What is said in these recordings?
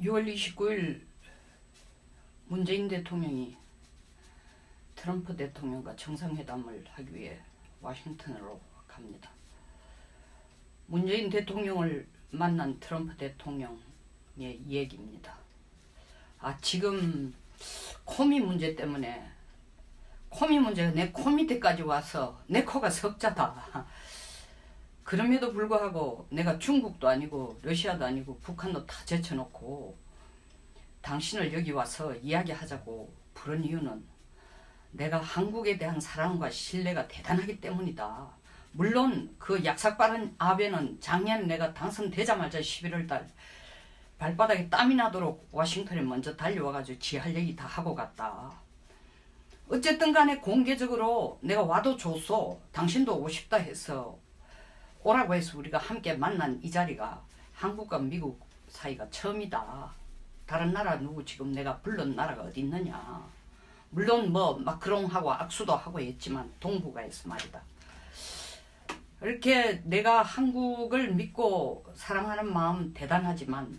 6월 29일 문재인 대통령이 트럼프 대통령과 정상회담을 하기 위해 워싱턴으로 갑니다. 문재인 대통령을 만난 트럼프 대통령의 얘기입니다. 지금 코미 문제 때문에 코미 문제가 내 코 밑에까지 와서 내 코가 석자다. 그럼에도 불구하고 내가 중국도 아니고 러시아도 아니고 북한도 다 제쳐놓고 당신을 여기 와서 이야기하자고 부른 이유는 내가 한국에 대한 사랑과 신뢰가 대단하기 때문이다. 물론 그 약삭빠른 아베는 작년 내가 당선되자마자 11월달 발바닥에 땀이 나도록 워싱턴에 먼저 달려와가지고 지 할 얘기 다 하고 갔다. 어쨌든 간에 공개적으로 내가 와도 좋소. 당신도 오고 싶다 해서 오라고 해서 우리가 함께 만난 이 자리가 한국과 미국 사이가 처음이다. 다른 나라 누구 지금 내가 불른 나라가 어디 있느냐. 물론 뭐 마크롱하고 악수도 하고 했지만 동북아에서 말이다. 이렇게 내가 한국을 믿고 사랑하는 마음 대단하지만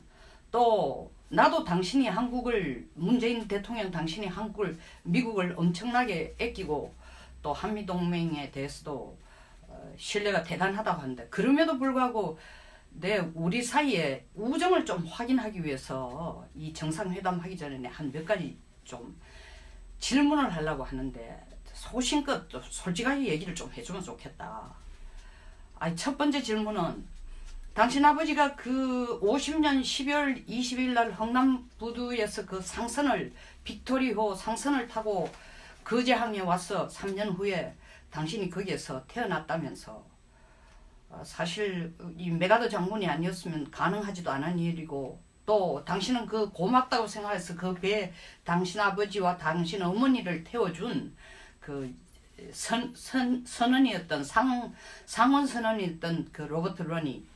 또 나도 당신이 한국을 문재인 대통령 당신이 한국을 미국을 엄청나게 아끼고 또 한미동맹에 대해서도 신뢰가 대단하다고 하는데 그럼에도 불구하고 우리 사이에 우정을 좀 확인하기 위해서 이 정상회담 하기 전에 한 몇 가지 좀 질문을 하려고 하는데 소신껏 솔직하게 얘기를 좀 해주면 좋겠다. 첫 번째 질문은 당신 아버지가 그 50년 12월 20일 날 흥남부두에서 그 상선을 빅토리호 상선을 타고 거제항에 와서 3년 후에 당신이 거기에서 태어났다면서 사실 이 메가더 장군이 아니었으면 가능하지도 않은 일이고 또 당신은 그 고맙다고 생각해서 그 배에 당신 아버지와 당신 어머니를 태워준 그 선원이었던 상원 선원이었던 그 로버트 러니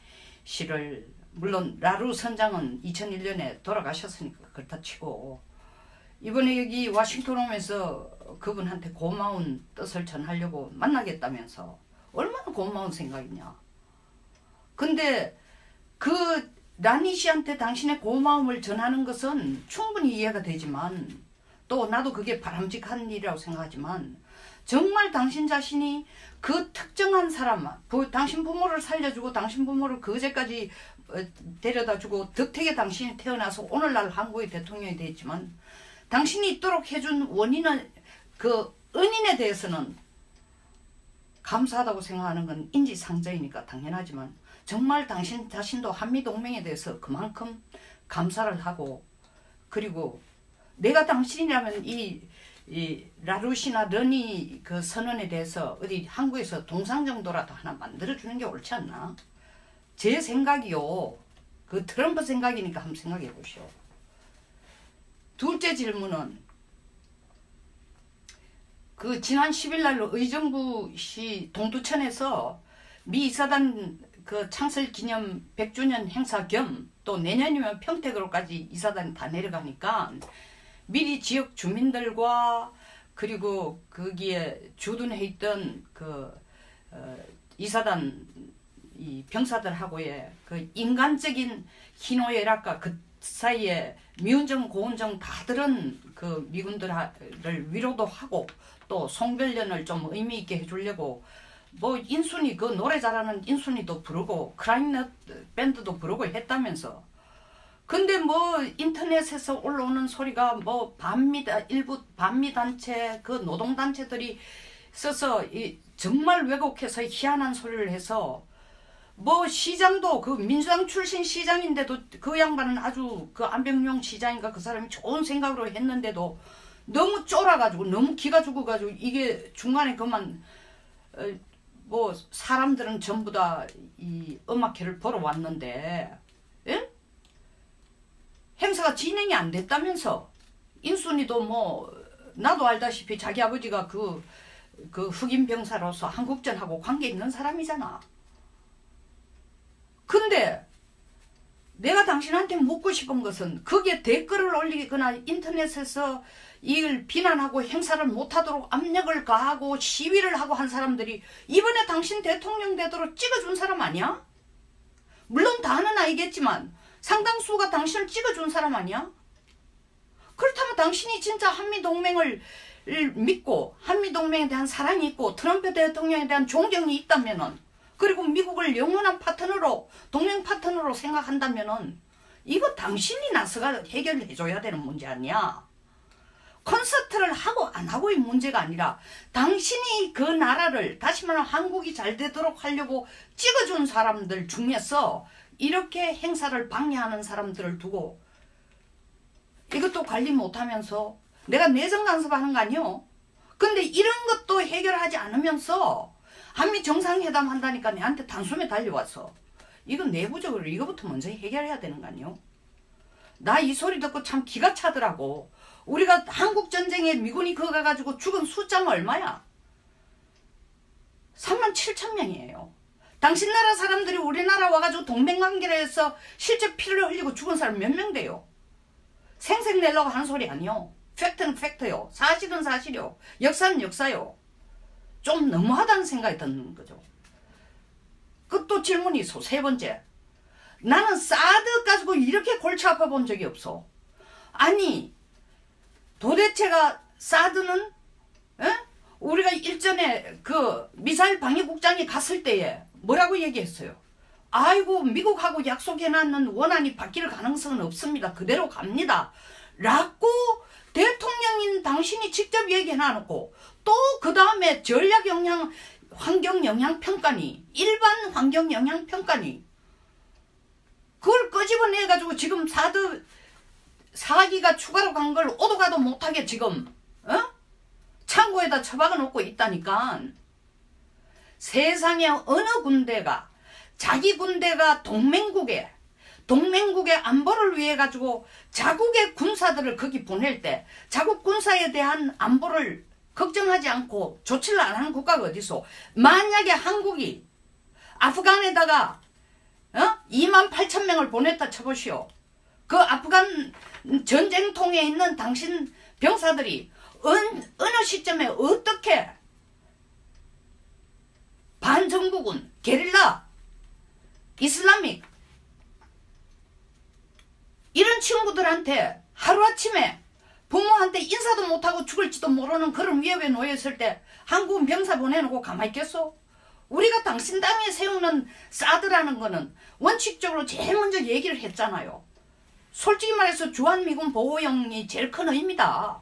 씨를 물론 라루 선장은 2001년에 돌아가셨으니까 그렇다 치고 이번에 여기 워싱턴 오면서 그분한테 고마운 뜻을 전하려고 만나겠다면서 얼마나 고마운 생각이냐. 근데 그 라니 씨한테 당신의 고마움을 전하는 것은 충분히 이해가 되지만 또 나도 그게 바람직한 일이라고 생각하지만 정말 당신 자신이 그 특정한 사람, 당신 부모를 살려주고 당신 부모를 거제까지 데려다주고 덕택에 당신이 태어나서 오늘날 한국의 대통령이 됐지만 당신이 있도록 해준 원인은 그 은인에 대해서는 감사하다고 생각하는 건 인지상정이니까 당연하지만 정말 당신 자신도 한미동맹에 대해서 그만큼 감사를 하고 그리고 내가 당신이라면 이 라루시나 러니 그 선언에 대해서 어디 한국에서 동상 정도라도 하나 만들어주는 게 옳지 않나? 제 생각이요. 그 트럼프 생각이니까 한번 생각해 보시오. 둘째 질문은 그 지난 10일 날로 의정부시 동두천에서 미 이사단 그 창설 기념 100주년 행사 겸 또 내년이면 평택으로까지 이사단이 다 내려가니까 미리 지역 주민들과 그리고 거기에 주둔해 있던 그 이사단 이 병사들하고의 그 인간적인 희노애락과 그 사이에 미운정 고운정 다 들은 그 미군들을 위로도 하고 또 송별련을 좀 의미 있게 해주려고 뭐 인순이 그 노래 잘하는 인순이도 부르고 크라잉넛 밴드도 부르고 했다면서. 근데 뭐 인터넷에서 올라오는 소리가 뭐 일부 반미 단체 그 노동 단체들이 써서 정말 왜곡해서 희한한 소리를 해서 뭐 시장도 그 민주당 출신 시장인데도 그 양반은 아주 그 안병용 시장인가 그 사람이 좋은 생각으로 했는데도 너무 쫄아가지고 너무 기가 죽어가지고 이게 중간에 그만 뭐 사람들은 전부 다 이 음악회를 보러 왔는데 예? 행사가 진행이 안 됐다면서. 인순이도 뭐 나도 알다시피 자기 아버지가 그 흑인 병사로서 한국전하고 관계 있는 사람이잖아. 근데 내가 당신한테 묻고 싶은 것은 거기에 댓글을 올리거나 인터넷에서 이걸 비난하고 행사를 못하도록 압력을 가하고 시위를 하고 한 사람들이 이번에 당신 대통령 되도록 찍어준 사람 아니야? 물론 다는 아니겠지만 상당수가 당신을 찍어준 사람 아니야? 그렇다면 당신이 진짜 한미동맹을 믿고 한미동맹에 대한 사랑이 있고 트럼프 대통령에 대한 존경이 있다면은, 그리고 미국을 영원한 파트너로, 동맹 파트너로 생각한다면은 이거 당신이 나서가 해결해줘야 되는 문제 아니야. 콘서트를 하고 안 하고의 문제가 아니라 당신이 그 나라를, 다시 말하면 한국이 잘 되도록 하려고 찍어준 사람들 중에서 이렇게 행사를 방해하는 사람들을 두고 이것도 관리 못하면서 내가 내정 간섭하는 거 아니요? 근데 이런 것도 해결하지 않으면서 한미 정상회담 한다니까 내한테 단숨에 달려왔어. 이건 내부적으로 이거부터 먼저 해결해야 되는 거 아니요? 나 이 소리 듣고 참 기가 차더라고. 우리가 한국전쟁에 미군이 그거 가가지고 죽은 숫자는 얼마야? 37,000명이에요. 당신 나라 사람들이 우리나라 와가지고 동맹관계를 해서 실제 피를 흘리고 죽은 사람 몇 명 돼요? 생색 내려고 하는 소리 아니요. 팩트는 팩트요. 사실은 사실이요. 역사는 역사요. 좀 너무하다는 생각이 드는 거죠. 그 또 질문이 있어. 세 번째. 나는 사드 가지고 이렇게 골치 아파 본 적이 없어. 아니 도대체가 사드는 우리가 일전에 그 미사일 방위국장이 갔을 때에 뭐라고 얘기했어요? 아이고 미국하고 약속해놨는 원안이 바뀔 가능성은 없습니다. 그대로 갑니다. 라고 대통령인 당신이 직접 얘기해놔놓고 또 그 다음에 환경영향평가니, 일반 환경영향평가니 그걸 끄집어내가지고 지금 사드 4기가 추가로 간 걸 오도 가도 못하게 지금 창고에다 처박아 놓고 있다니까. 세상에 어느 군대가 자기 군대가 동맹국의 안보를 위해 가지고 자국의 군사들을 거기 보낼 때 자국 군사에 대한 안보를 걱정하지 않고 조치를 안 하는 국가가 어디서? 만약에 한국이 아프간에다가 28,000명을 보냈다 쳐보시오. 그 아프간 전쟁통에 있는 당신 병사들이 어느 시점에 어떻게 반정부군, 게릴라, 이슬람릭 이런 친구들한테 하루아침에 부모한테 인사도 못하고 죽을지도 모르는 그런 위협에 놓여있을 때 한국은 병사 보내놓고 가만히 있겠어? 우리가 당신 땅에 세우는 사드라는 거는 원칙적으로 제일 먼저 얘기를 했잖아요. 솔직히 말해서 주한미군 보호령이 제일 큰 의미다.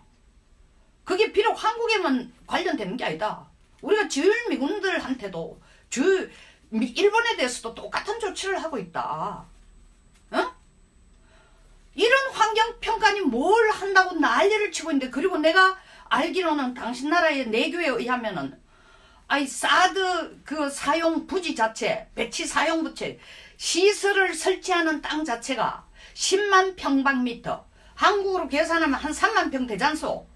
그게 비록 한국에만 관련되는 게 아니다. 우리가 주일미군들한테도 일본에 대해서도 똑같은 조치를 하고 있다. 이런 환경평가니 뭘 한다고 난리를 치고 있는데, 그리고 내가 알기로는 당신 나라의 내교에 의하면은 사드 그 사용 부지 자체, 배치 사용 부채, 시설을 설치하는 땅 자체가 10만 평방미터, 한국으로 계산하면 한 3만 평 되잖소.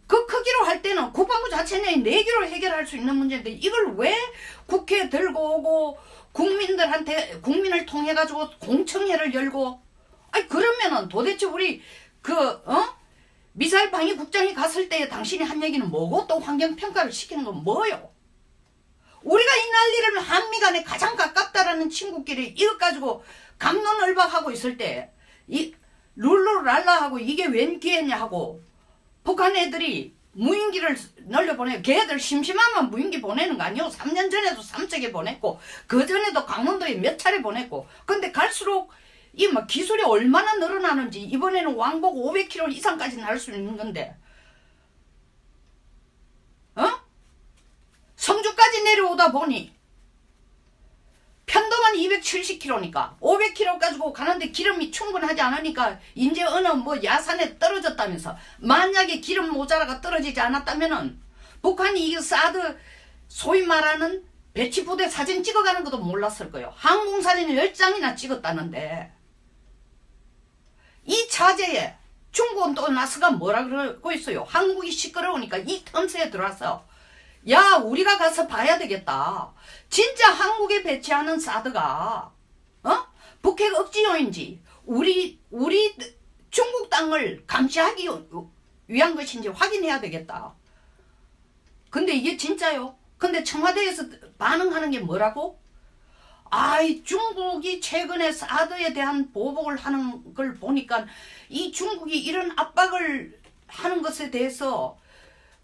그 크기로 할 때는 국방부 자체 내에 내기로 해결할 수 있는 문제인데 이걸 왜 국회에 들고 오고 국민을 통해 가지고 공청회를 열고, 그러면은 도대체 우리 미사일 방위국장이 갔을 때 당신이 한 얘기는 뭐고, 또 환경평가를 시키는 건 뭐요? 우리가 이 난리를 한미 간에 가장 가깝다라는 친구끼리 이것 가지고 갑론을박하고 있을 때 이 룰루랄라하고 이게 웬 기회냐 하고 북한 애들이 무인기를 날려보내. 걔들 심심하면 무인기 보내는 거 아니요? 3년 전에도 3척에 보냈고 그 전에도 강원도에 몇 차례 보냈고. 근데 갈수록 이 기술이 얼마나 늘어나는지, 이번에는 왕복 500km 이상까지 날 수 있는 건데 성주까지 내려오다 보니 편도만 270km니까 500km 가지고 가는데 기름이 충분하지 않으니까 이제 어느 야산에 떨어졌다면서. 만약에 기름 모자라가 떨어지지 않았다면은 북한이 이 사드 소위 말하는 배치부대 사진 찍어가는 것도 몰랐을 거예요. 항공사진을 10장이나 찍었다는데. 이 차제에 중국은 또 나서가 뭐라 그러고 있어요. 한국이 시끄러우니까 이 틈새에 들어와서 야 우리가 가서 봐야 되겠다. 진짜 한국에 배치하는 사드가 북핵 억지용인지 우리 중국 땅을 감시하기 위한 것인지 확인해야 되겠다. 근데 이게 진짜요? 근데 청와대에서 반응하는 게 뭐라고? 아이 중국이 최근에 사드에 대한 보복을 하는 걸 보니까 이 중국이 이런 압박을 하는 것에 대해서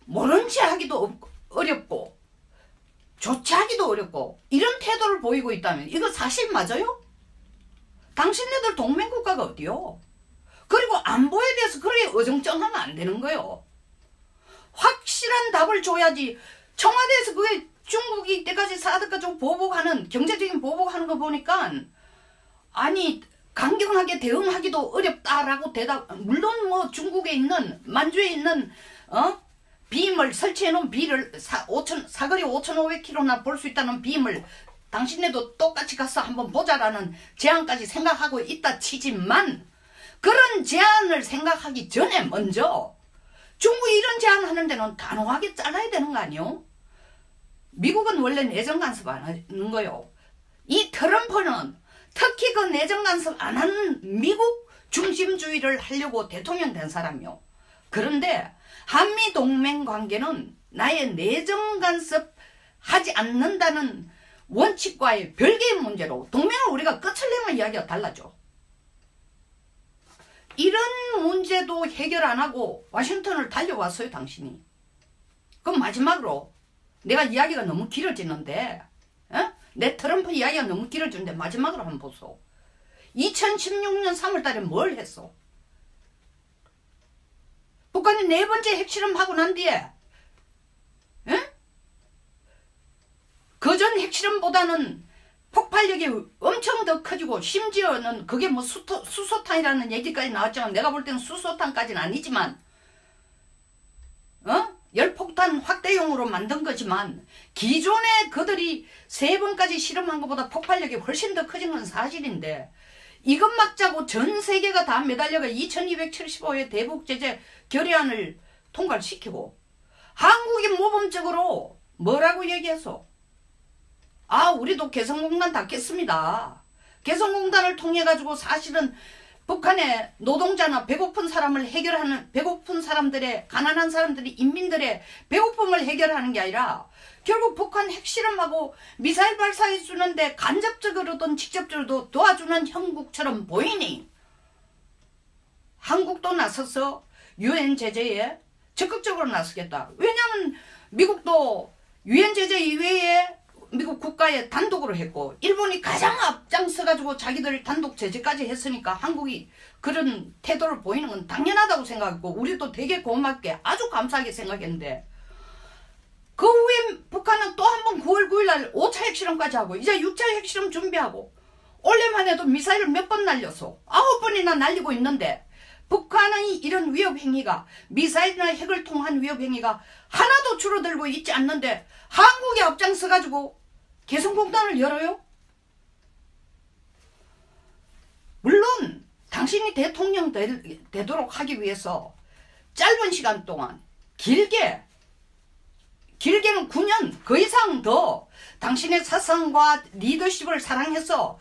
모른 체 하기도 어렵고 조치하기도 어렵고 이런 태도를 보이고 있다면 이거 사실 맞아요? 당신네들 동맹국가가 어디요? 그리고 안보에 대해서 그렇게 어정쩡하면 안 되는 거예요. 확실한 답을 줘야지. 청와대에서 그게 중국이 이때까지 사드 가지고 보복하는 경제적인 보복하는 거 보니까 아니 강경하게 대응하기도 어렵다라고 대답. 물론 뭐 중국에 있는 만주에 있는 빔을 설치해 놓은 비를 사거리 5,500km나 볼 수 있다는 빔을 당신네도 똑같이 가서 한번 보자라는 제안까지 생각하고 있다 치지만 그런 제안을 생각하기 전에 먼저 중국이 이런 제안하는 데는 단호하게 잘라야 되는 거 아니요? 미국은 원래 내정 간섭 안 하는 거요. 이 트럼프는 특히 그 내정 간섭 안 하는 미국 중심주의를 하려고 대통령 된 사람이요. 그런데 한미 동맹 관계는 나의 내정 간섭 하지 않는다는 원칙과의 별개의 문제로 동맹을 우리가 끝을 내면 이야기가 달라져. 이런 문제도 해결 안 하고 워싱턴을 달려왔어요, 당신이. 그럼 마지막으로 내가 이야기가 너무 길어지는데 내 트럼프 이야기가 너무 길어지는데 마지막으로 한번 보소. 2016년 3월 달에 뭘 했어? 북한이 4번째 핵실험하고 난 뒤에 그전 핵실험보다는 폭발력이 엄청 더 커지고 심지어는 그게 뭐 수소탄이라는 얘기까지 나왔지만 내가 볼 때는 수소탄까지는 아니지만 열폭탄 확대용으로 만든 거지만 기존에 그들이 3번까지 실험한 것보다 폭발력이 훨씬 더 커진 건 사실인데 이것 막자고 전 세계가 다 매달려가 2275의 대북제재 결의안을 통과를 시키고 한국이 모범적으로 뭐라고 얘기했어? 아 우리도 개성공단 닫겠습니다. 개성공단을 통해 가지고 사실은 북한의 노동자나 배고픈 사람을 해결하는 배고픈 사람들의 가난한 사람들이 인민들의 배고픔을 해결하는 게 아니라 결국 북한 핵실험하고 미사일 발사해 주는데 간접적으로든 직접적으로도 도와주는 형국처럼 보이니 한국도 나서서 유엔 제재에 적극적으로 나서겠다. 왜냐하면 미국도 유엔 제재 이외에 미국 국가에 단독으로 했고 일본이 가장 앞장서가지고 자기들 단독 제재까지 했으니까 한국이 그런 태도를 보이는 건 당연하다고 생각했고 우리도 되게 고맙게 아주 감사하게 생각했는데 그 후에 북한은 또 한 번 9월 9일 날 5차 핵실험까지 하고 이제 6차 핵실험 준비하고 올해만 해도 미사일을 몇 번 날렸어. 9번이나 날리고 있는데 북한의 이런 위협행위가 미사일이나 핵을 통한 위협행위가 하나도 줄어들고 있지 않는데 한국이 앞장서가지고 개성공단을 열어요? 물론 당신이 대통령 되도록 하기 위해서 짧은 시간 동안 길게는 9년 그 이상 더 당신의 사상과 리더십을 사랑해서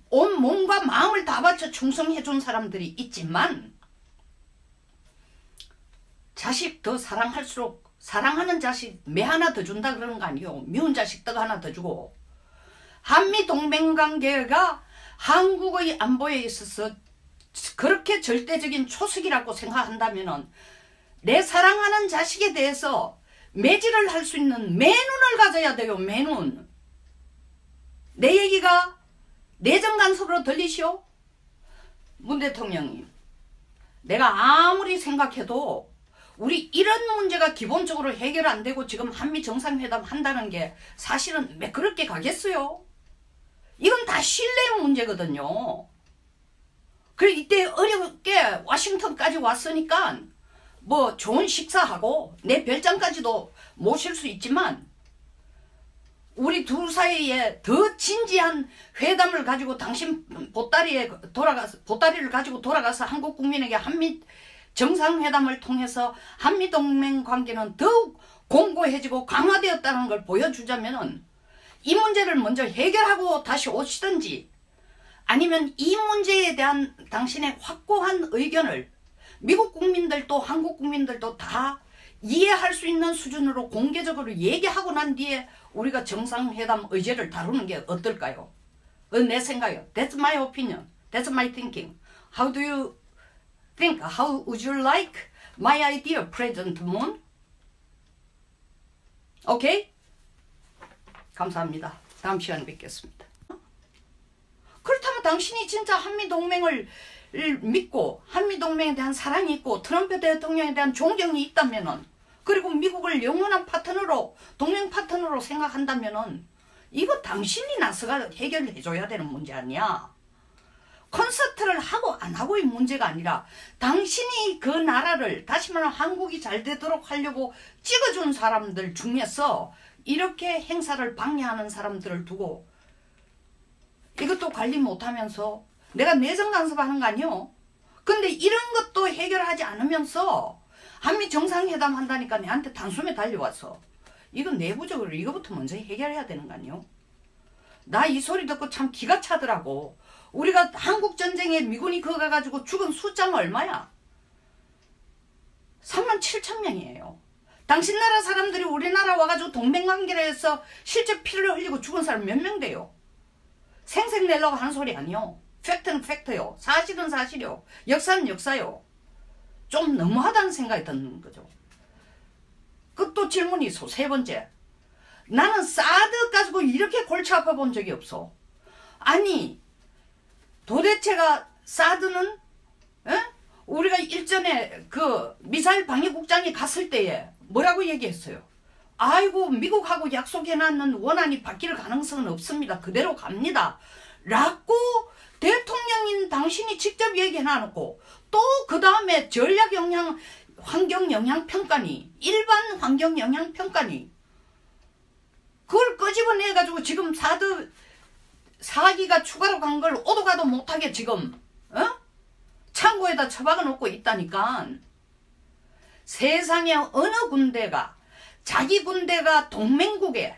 온 몸과 마음을 다 바쳐 충성해 준 사람들이 있지만 자식 더 사랑할수록 사랑하는 자식 매 하나 더 준다 그러는 거 아니에요. 미운 자식 떡 하나 더 주고. 한미 동맹관계가 한국의 안보에 있어서 그렇게 절대적인 초석이라고 생각한다면 내 사랑하는 자식에 대해서 매질을 할 수 있는 매눈을 가져야 돼요. 매눈. 내 얘기가 내정 간섭으로 들리시오? 문 대통령님, 내가 아무리 생각해도 우리 이런 문제가 기본적으로 해결 안 되고 지금 한미 정상회담 한다는 게 사실은 매끄럽게 가겠어요? 이건 다 신뢰 문제거든요. 그래 이때 어렵게 워싱턴까지 왔으니까 뭐 좋은 식사하고 내 별장까지도 모실 수 있지만 우리 둘 사이에 더 진지한 회담을 가지고 당신 보따리를 가지고 돌아가서 한국 국민에게 한미 정상회담을 통해서 한미동맹 관계는 더욱 공고해지고 강화되었다는 걸 보여주자면 이 문제를 먼저 해결하고 다시 오시든지 아니면 이 문제에 대한 당신의 확고한 의견을 미국 국민들도 한국 국민들도 다 이해할 수 있는 수준으로 공개적으로 얘기하고 난 뒤에 우리가 정상회담 의제를 다루는 게 어떨까요? 내 생각이요. That's my opinion. That's my thinking. How do you think? How would you like my idea, President Moon? 오케이? 감사합니다. 다음 시간에 뵙겠습니다. 그렇다면 당신이 진짜 한미동맹을 믿고 한미동맹에 대한 사랑이 있고 트럼프 대통령에 대한 존경이 있다면은, 그리고 미국을 영원한 파트너로, 동맹 파트너로 생각한다면은, 이거 당신이 나서가 해결해줘야 되는 문제 아니야. 콘서트를 하고 안 하고의 문제가 아니라 당신이 그 나라를, 다시 말하면 한국이 잘 되도록 하려고 찍어준 사람들 중에서 이렇게 행사를 방해하는 사람들을 두고 이것도 관리 못하면서 내가 내정 간섭하는 거 아니요? 근데 이런 것도 해결하지 않으면서 한미 정상회담 한다니까 내한테 단숨에 달려와서, 이건 내부적으로 이거부터 먼저 해결해야 되는 거 아니요? 나 이 소리 듣고 참 기가 차더라고. 우리가 한국전쟁에 미군이 그거 가가지고 죽은 숫자는 얼마야? 37,000명이에요. 당신 나라 사람들이 우리나라 와가지고 동맹관계를 해서 실제 피를 흘리고 죽은 사람 몇 명 돼요? 생색 내려고 하는 소리 아니요. 팩트는 팩트요. 사실은 사실이요. 역사는 역사요. 좀 너무하다는 생각이 드는 거죠. 그 또 질문이 있어. 세 번째. 나는 사드 가지고 이렇게 골치 아파 본 적이 없어. 아니, 도대체가 사드는 우리가 일전에 그 미사일 방위국장이 갔을 때에 뭐라고 얘기했어요? 아이고, 미국하고 약속해놨는 원안이 바뀔 가능성은 없습니다. 그대로 갑니다. 라고 대통령인 당신이 직접 얘기해놔놓고, 또 그 다음에 환경영향평가니, 일반 환경영향평가니, 그걸 끄집어내가지고 지금 사드 4기가 추가로 간 걸 오도 가도 못하게 지금 창고에다 처박아 놓고 있다니까. 세상에 어느 군대가 자기 군대가 동맹국의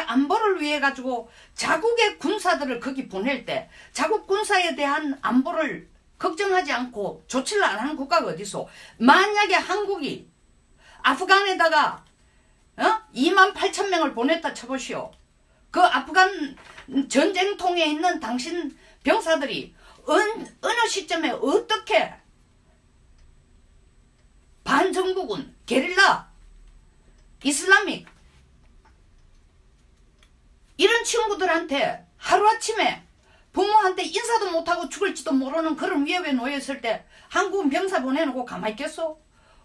안보를 위해 가지고 자국의 군사들을 거기 보낼 때 자국 군사에 대한 안보를 걱정하지 않고 조치를 안 하는 국가가 어디서? 만약에 한국이 아프간에다가 28,000명을 보냈다 쳐보시오. 그 아프간 전쟁통에 있는 당신 병사들이 어느 시점에 어떻게 반정부군, 게릴라, 이슬람익 이런 친구들한테 하루아침에 부모한테 인사도 못하고 죽을지도 모르는 그런 위협에 놓였을 때 한국은 병사 보내놓고 가만히 있겠어?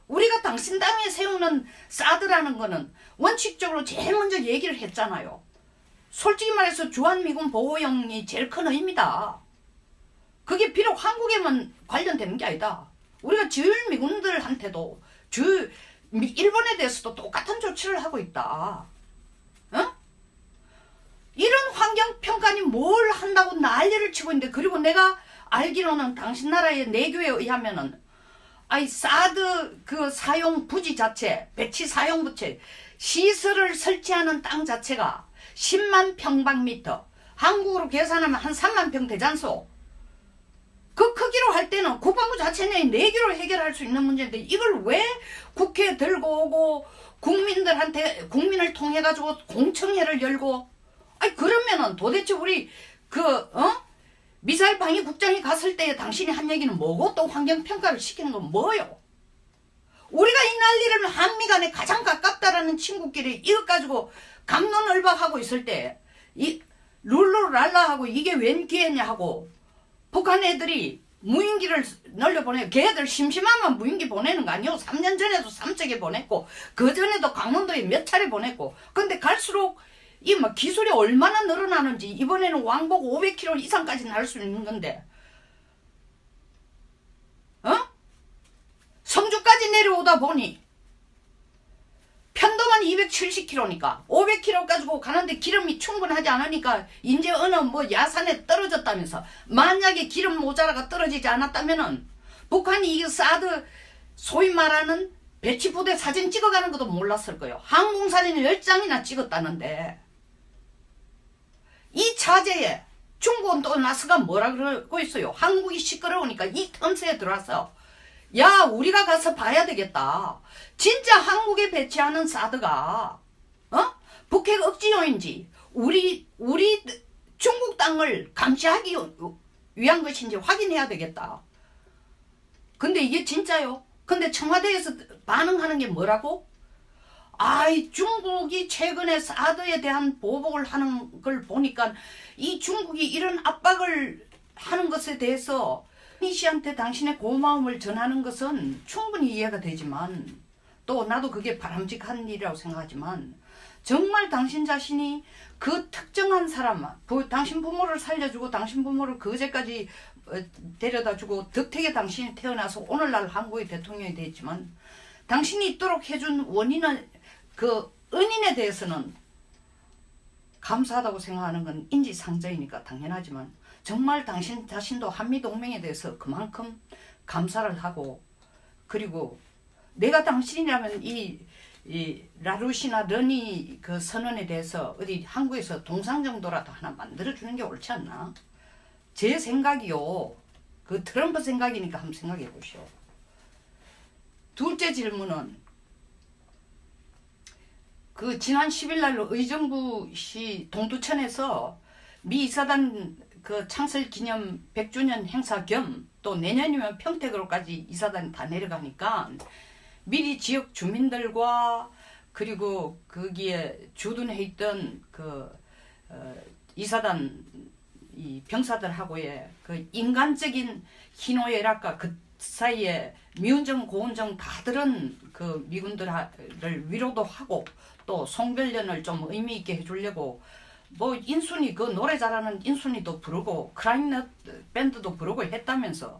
우리가 당신 땅에 세우는 사드라는 거는 원칙적으로 제일 먼저 얘기를 했잖아요. 솔직히 말해서 주한미군 보호령이 제일 큰 의미다. 그게 비록 한국에만 관련되는 게 아니다. 우리가 주일미군들한테도 일본에 대해서도 똑같은 조치를 하고 있다. 이런 환경평가니 뭘 한다고 난리를 치고 있는데, 그리고 내가 알기로는 당신 나라의 내교에 의하면은 사드 그 사용 부지 자체, 배치 사용 부지, 시설을 설치하는 땅 자체가 10만 평방미터, 한국으로 계산하면 한 3만 평 되잖소. 그 크기로 할 때는 국방부 자체 내에 내교로 해결할 수 있는 문제인데, 이걸 왜 국회에 들고 오고 국민을 통해 가지고 공청회를 열고, 그러면은 도대체 우리 미사일 방위국장이 갔을 때 당신이 한 얘기는 뭐고, 또 환경평가를 시키는 건 뭐요? 우리가 이 난리를 한미 간에 가장 가깝다라는 친구끼리 이것 가지고 갑론을박하고 있을 때, 이 룰루랄라하고 이게 웬 기회냐 하고 북한 애들이 무인기를 날려보내. 걔들 심심하면 무인기 보내는 거 아니오? 3년 전에도 3척에 보냈고 그 전에도 강원도에 몇 차례 보냈고. 근데 갈수록 이 기술이 얼마나 늘어나는지, 이번에는 왕복 500km 이상까지 날 수 있는 건데, 성주까지 내려오다 보니 편도만 270km니까 500km 가지고 가는데 기름이 충분하지 않으니까 이제 어느 야산에 떨어졌다면서, 만약에 기름 모자라가 떨어지지 않았다면은 북한이 이 사드 소위 말하는 배치부대 사진 찍어가는 것도 몰랐을 거예요. 항공사진을 10장이나 찍었다는데, 이 차제에 중국은 또 나서가 뭐라 그러고 있어요. 한국이 시끄러우니까 이 틈새에 들어와서, 야, 우리가 가서 봐야 되겠다. 진짜 한국에 배치하는 사드가 북핵 억지용인지 우리 중국 땅을 감시하기 위한 것인지 확인해야 되겠다. 근데 이게 진짜요? 근데 청와대에서 반응하는 게 뭐라고? 아이, 중국이 최근에 사드에 대한 보복을 하는 걸 보니까 이 중국이 이런 압박을 하는 것에 대해서 이 씨한테 당신의 고마움을 전하는 것은 충분히 이해가 되지만, 또 나도 그게 바람직한 일이라고 생각하지만, 정말 당신 자신이 그 특정한 사람, 당신 부모를 살려주고 당신 부모를 거제까지 데려다주고 덕택에 당신이 태어나서 오늘날 한국의 대통령이 됐지만, 당신이 있도록 해준 원인은, 그 은인에 대해서는 감사하다고 생각하는 건 인지상정이니까 당연하지만, 정말 당신 자신도 한미동맹에 대해서 그만큼 감사를 하고, 그리고 내가 당신이라면 이 라루시나 르니 그 선언에 대해서 어디 한국에서 동상 정도라도 하나 만들어주는 게 옳지 않나? 제 생각이요. 그 트럼프 생각이니까 한번 생각해 보시오. 둘째 질문은, 그 지난 10일 날 의정부시 동두천에서 미 이사단 그 창설 기념 100주년 행사 겸 또 내년이면 평택으로까지 이사단이 다 내려가니까 미리 지역 주민들과 그리고 거기에 주둔해 있던 그 이사단 이 병사들하고의 그 인간적인 희노애락과 그 사이에 미운정 고운정 다 들은 그 미군들을 위로도 하고, 또 송별련을 좀 의미 있게 해주려고 뭐 인순이, 그 노래 잘하는 인순이도 부르고 크라잉넛 밴드도 부르고 했다면서.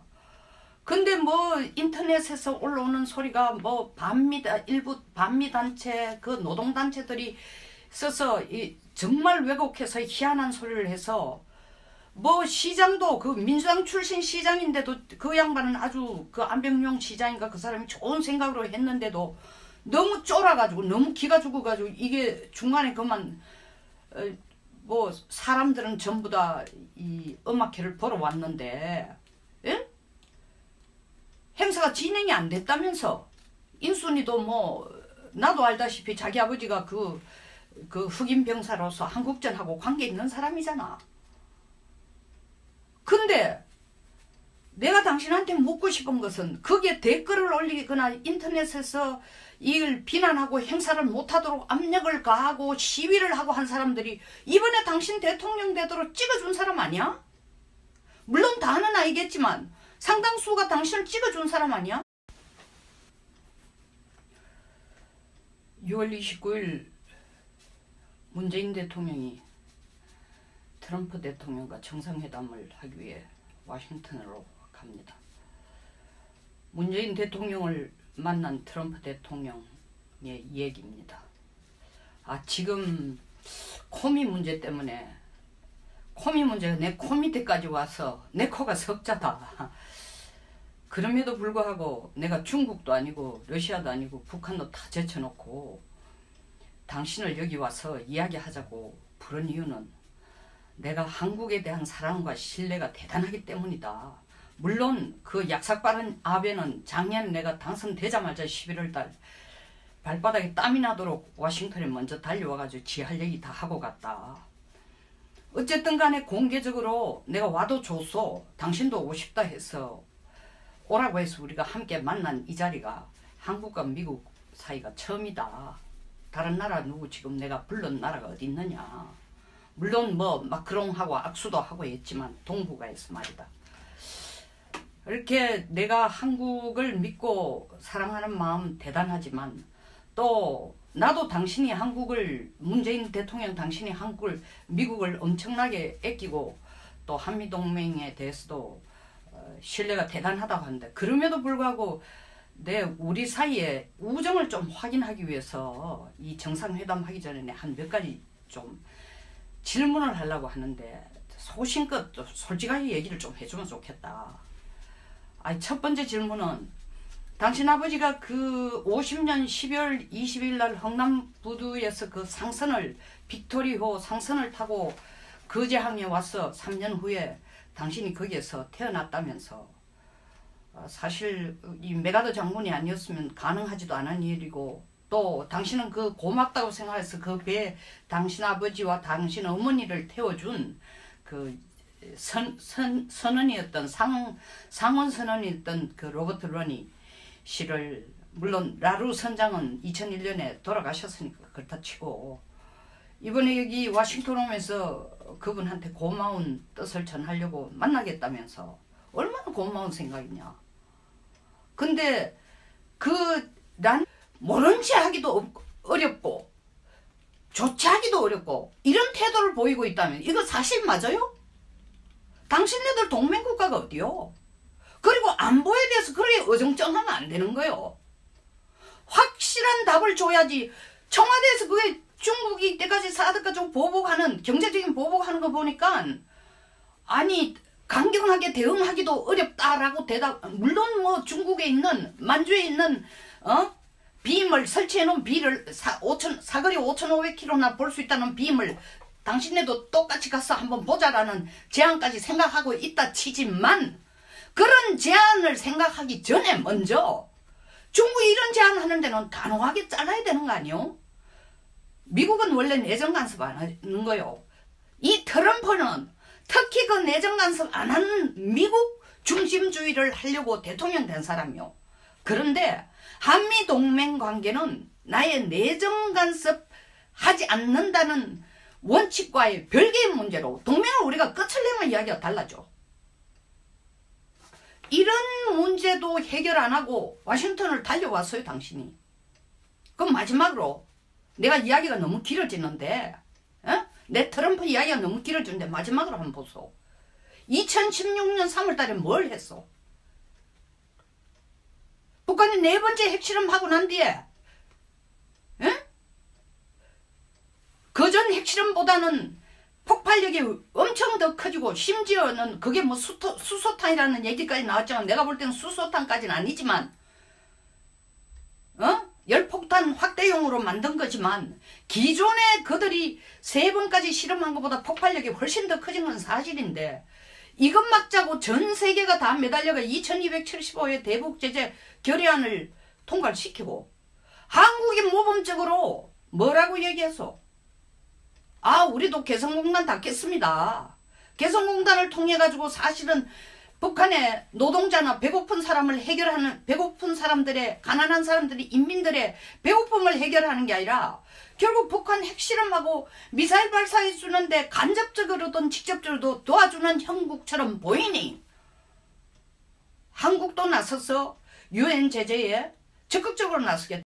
근데 뭐 인터넷에서 올라오는 소리가 뭐 일부 반미단체, 그 노동단체들이 써서 정말 왜곡해서 희한한 소리를 해서, 뭐 시장도 그 민주당 출신 시장인데도 그 양반은 아주 그 안병용 시장인가 그 사람이 좋은 생각으로 했는데도 너무 쫄아가지고 너무 기가 죽어가지고, 이게 중간에 그만 뭐 사람들은 전부 다 이 음악회를 보러 왔는데, 예? 행사가 진행이 안 됐다면서. 인순이도 뭐 나도 알다시피 자기 아버지가 그 흑인 병사로서 한국전하고 관계 있는 사람이잖아. 근데 내가 당신한테 묻고 싶은 것은, 거기에 댓글을 올리거나 인터넷에서 이걸 비난하고 행사를 못하도록 압력을 가하고 시위를 하고 한 사람들이 이번에 당신 대통령 되도록 찍어준 사람 아니야? 물론 다는 아니겠지만 상당수가 당신을 찍어준 사람 아니야? 6월 29일 문재인 대통령이 트럼프 대통령과 정상회담을 하기 위해 워싱턴으로 갑니다. 문재인 대통령을 만난 트럼프 대통령의 얘기입니다. 지금 코미 문제 때문에, 코미 문제가 내 코 밑에까지 와서 내 코가 석자다. 그럼에도 불구하고 내가 중국도 아니고 러시아도 아니고 북한도 다 제쳐놓고 당신을 여기 와서 이야기하자고 부른 이유는 내가 한국에 대한 사랑과 신뢰가 대단하기 때문이다. 물론 그 약삭빠른 아베는 작년 내가 당선되자마자 11월달 발바닥에 땀이 나도록 워싱턴에 먼저 달려와가지고 지 할 얘기 다 하고 갔다. 어쨌든 간에 공개적으로 내가 와도 좋소, 당신도 오고 싶다 해서 오라고 해서 우리가 함께 만난 이 자리가 한국과 미국 사이가 처음이다. 다른 나라 누구 지금 내가 불른 나라가 어디 있느냐. 물론 뭐 마크롱하고 악수도 하고 했지만 동북아에서 말이다. 이렇게 내가 한국을 믿고 사랑하는 마음 대단하지만, 또 나도 당신이 한국을, 문재인 대통령 당신이 한국을, 미국을 엄청나게 아끼고 또 한미동맹에 대해서도 신뢰가 대단하다고 하는데, 그럼에도 불구하고 우리 사이에 우정을 좀 확인하기 위해서 이 정상회담 하기 전에 한 몇 가지 좀 질문을 하려고 하는데, 소신껏 솔직하게 얘기를 좀 해주면 좋겠다. 첫 번째 질문은, 당신 아버지가 그 50년 12월 20일 날 흥남부두에서 그 상선을, 빅토리호 상선을 타고 거제항에 와서 3년 후에 당신이 거기에서 태어났다면서, 사실 이 메가더 장군이 아니었으면 가능하지도 않은 일이고, 또 당신은 그 고맙다고 생각해서 그 배에 당신 아버지와 당신 어머니를 태워준 그 선언이었던 상원 선언이었던 그 로버트 루니 씨를, 물론 라루 선장은 2001년에 돌아가셨으니까 그렇다 치고, 이번에 여기 워싱턴 오면서 그분한테 고마운 뜻을 전하려고 만나겠다면서 얼마나 고마운 생각이냐. 근데 난 모른 체 하기도 어렵고 조치하기도 어렵고 이런 태도를 보이고 있다면 이거 사실 맞아요? 당신네들 동맹국가가 어디요? 그리고 안보에 대해서 그렇게 어정쩡하면 안 되는 거요. 확실한 답을 줘야지. 청와대에서 그게 중국이 이때까지 사드 가지고 보복하는, 경제적인 보복하는 거 보니까 아니 강경하게 대응하기도 어렵다라고 물론 뭐 중국에 있는, 만주에 있는 빔을 설치해 놓은 비를 사거리 5,500km나 볼 수 있다는 빔을 당신네도 똑같이 가서 한번 보자라는 제안까지 생각하고 있다 치지만, 그런 제안을 생각하기 전에 먼저 중국이 이런 제안하는 데는 단호하게 잘라야 되는 거 아니요? 미국은 원래 내정 간섭 안 하는 거요. 이 트럼프는 특히 그 내정 간섭 안 하는 미국 중심주의를 하려고 대통령 된 사람이요. 그런데 한미 동맹 관계는 나의 내정 간섭 하지 않는다는 원칙과의 별개의 문제로 동맹을 우리가 끝을 내면 이야기가 달라져. 이런 문제도 해결 안 하고 워싱턴을 달려왔어요, 당신이. 그럼 마지막으로 내가 이야기가 너무 길어지는데, 내 트럼프 이야기가 너무 길어지는데 마지막으로 한번 보소. 2016년 3월 달에 뭘 했어? 북한이 4번째 핵실험하고 난 뒤에 그전 핵실험보다는 폭발력이 엄청 더 커지고, 심지어는 그게 뭐 수소탄이라는 얘기까지 나왔지만 내가 볼 때는 수소탄까지는 아니지만 열폭탄 확대용으로 만든 거지만 기존에 그들이 3번까지 실험한 것보다 폭발력이 훨씬 더 커진 건 사실인데, 이것 막자고 전 세계가 다 매달려가 2275의 대북제재 결의안을 통과를 시키고, 한국이 모범적으로 뭐라고 얘기했어? 우리도 개성공단 닫겠습니다. 개성공단을 통해 가지고 사실은 북한의 노동자나 배고픈 사람을 해결하는, 배고픈 사람들의, 가난한 사람들이, 인민들의 배고픔을 해결하는 게 아니라 결국 북한 핵실험하고 미사일 발사해 주는데 간접적으로든 직접적으로도 도와주는 형국처럼 보이니 한국도 나서서 UN 제재에 적극적으로 나서겠다.